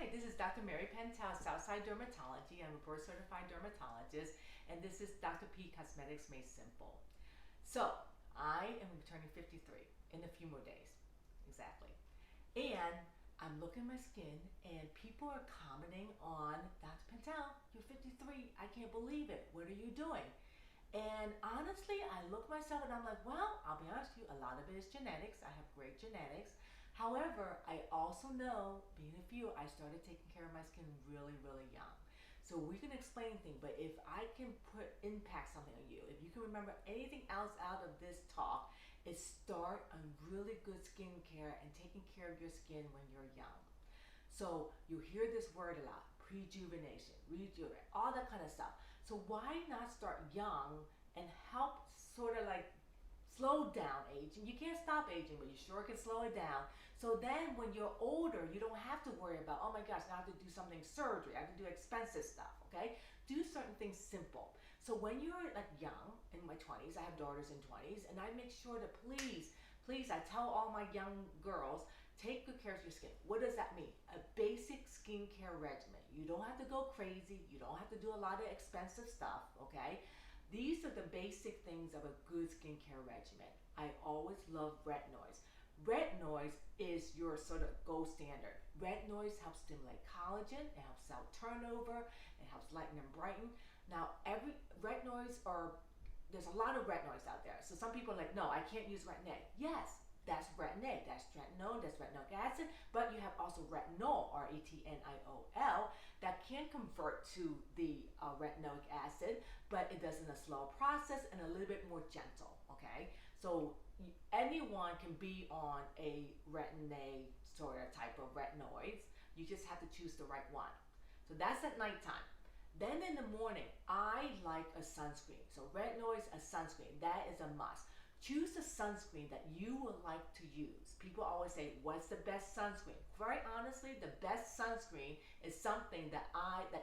Hi, this is Dr. Mary Pentel, Southside Dermatology. I'm a board certified dermatologist, and this is Dr.P Cosmetics Made Simple. So, I am turning 53 in a few more days, exactly. And I'm looking at my skin, and people are commenting on Dr. Pentel, you're 53. I can't believe it. What are you doing? And honestly, I look at myself and I'm like, well, I'll be honest with you, a lot of it is genetics. I have great genetics. However, I also know, being a few, I started taking care of my skin really, really young. So we can explain things, but if I can impact something on you, if you can remember anything else out of this talk, is start on really good skincare and taking care of your skin when you're young. So you hear this word a lot, prejuvenation, rejuvenate, all that kind of stuff. So why not start young and help sort of like slow down aging? You can't stop aging, but you sure can slow it down. So then when you're older, you don't have to worry about, oh my gosh, now I have to do something surgery. I have to do expensive stuff, okay? Do certain things simple. So when you're like young, in my 20s, I have daughters in 20s, and I make sure to please, I tell all my young girls, take good care of your skin. What does that mean? A basic skincare regimen. You don't have to go crazy. You don't have to do a lot of expensive stuff, okay? These are the basic things of a good skincare regimen. I always love retinoids. Retinoids is your sort of gold standard. Retinoids help stimulate collagen, it helps cell turnover, it helps lighten and brighten. Now, there's a lot of retinoids out there. So some people are like, no, I can't use retin-A. Yes, that's retin-A, that's tretinoin, that's retinoic acid, but you have also retinol, R-E-T-N-I-O-L, that can convert to the retinoic acid, but it does in a slow process and a little bit more gentle, okay? So anyone can be on a retin-A sort of type of retinoids. You just have to choose the right one. So that's at nighttime. Then in the morning, I like a sunscreen. So retinoids, a sunscreen, that is a must. Choose a sunscreen that you would like to use. People always say, what's the best sunscreen? Very honestly, the best sunscreen is something that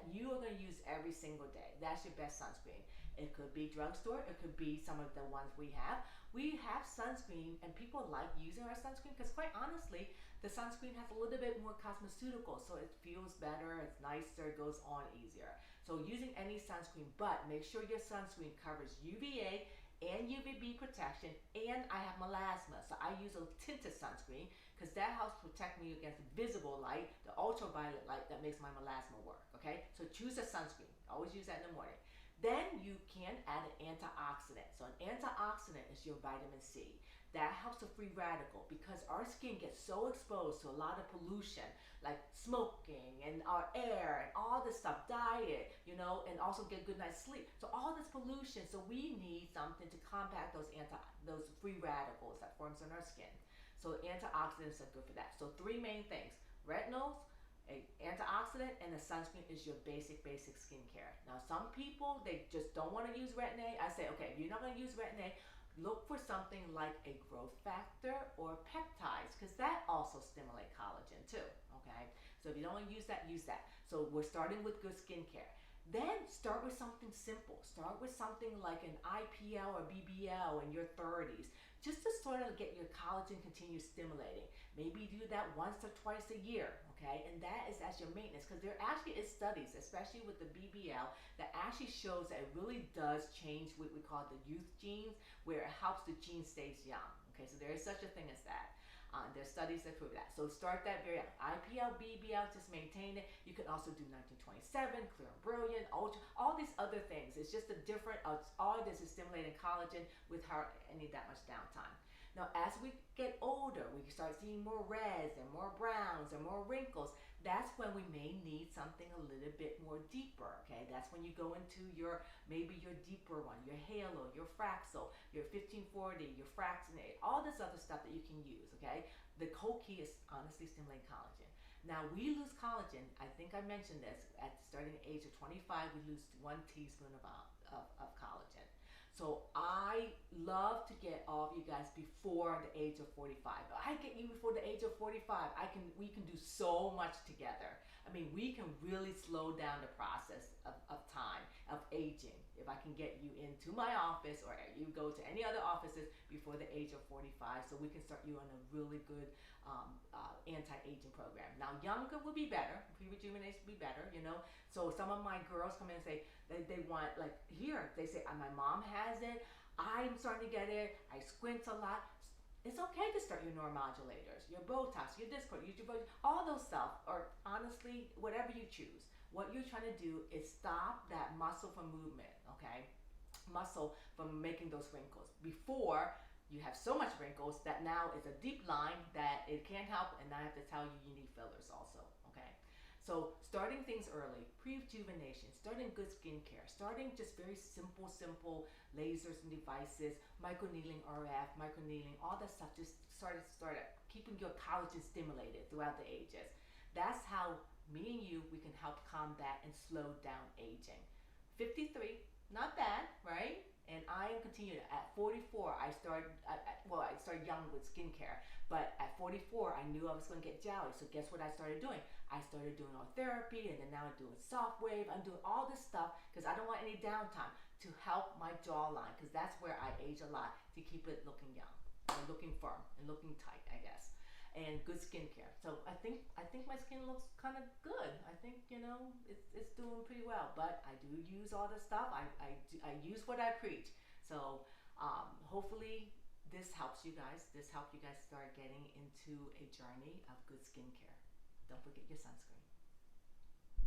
you are going to use every single day. That's your best sunscreen. It could be drugstore, it could be some of the ones we have. We have sunscreen, and people like using our sunscreen because quite honestly, the sunscreen has a little bit more cosmeceuticals, so it feels better, it's nicer, it goes on easier. So using any sunscreen, but make sure your sunscreen covers UVA and UVB protection, and I have melasma, so I use a tinted sunscreen because that helps protect me against visible light, the ultraviolet light that makes my melasma work, okay? So choose a sunscreen, always use that in the morning. Then you can add an antioxidant. So an antioxidant is your vitamin C. That helps the free radical because our skin gets so exposed to a lot of pollution like smoking and our air and all this stuff, diet, and also get good night's sleep. So all this pollution, so we need something to combat those free radicals that forms on our skin. So antioxidants are good for that. So three main things: retinols, an antioxidant, and a sunscreen is your basic skincare. Now some people, they just don't want to use retin-A. I say, okay, if you're not going to use retin-A, look for something like a growth factor or peptides because that also stimulate collagen too, okay? So if you don't want to use that, use that. So we're starting with good skincare. Then start with something simple. Start with something like an IPL or BBL in your 30s, just to sort of get your collagen continue stimulating. Maybe do that once or twice a year, okay? And that is as your maintenance, because there actually is studies, especially with the BBL, that actually shows that it really does change what we call the youth genes, where it helps the gene stays young. Okay, so there is such a thing as that. There's studies that prove that. So start that very young. IPL, BBL, just maintain it. You can also do 1927, Clear and Brilliant, Ultra, all these other things. It's just a different, all this is stimulating collagen without any that much downtime. Now, as we get older, we start seeing more reds and more browns and more wrinkles. That's when we may need something a little bit more deeper, okay? That's when you go into maybe your deeper one, your halo, your fraxel, your 1540, your fraxinate, all this other stuff that you can use, okay? The whole key is honestly stimulating collagen. Now, we lose collagen, I think I mentioned this, at starting the age of 25, we lose 1 teaspoon of collagen. So I love to get all of you guys before the age of 45. I get you before the age of 45. We can do so much together. I mean, we can really slow down the process of time, of aging. If I can get you into my office or you go to any other offices before the age of 45, so we can start you on a really good anti-aging program. Now, younger would be better, pre-rejuvenation would be better, you know. So some of my girls come in and say they want, like here, they say, my mom has it, I'm starting to get it, I squint a lot. It's okay to start your neuromodulators, your Botox, your Discord, all those stuff, or honestly, whatever you choose. What you're trying to do is stop that muscle from movement, okay? Muscle from making those wrinkles. Before, you have so much wrinkles that now it's a deep line that it can't help, and I have to tell you, you need fillers also, okay? So starting things early, pre-rejuvenation, starting good skincare, starting just very simple lasers and devices, microneedling RF, microneedling, all that stuff, just start keeping your collagen stimulated throughout the ages. That's how me and you, we can help combat and slow down aging. 53, not bad, right? And I am continuing. At 44, I started young with skincare, but at 44, I knew I was going to get jowly. So guess what I started doing? I started doing all therapy, and then now I'm doing soft wave. I'm doing all this stuff because I don't want any downtime to help my jawline, because that's where I age a lot, to keep it looking young and looking firm and looking tight, I guess. And good skincare. So I think my skin looks kind of good. I think, you know, it's doing pretty well. But I do use all this stuff. I use what I preach. So hopefully this helps you guys. This helps you guys start getting into a journey of good skincare. Don't forget your sunscreen.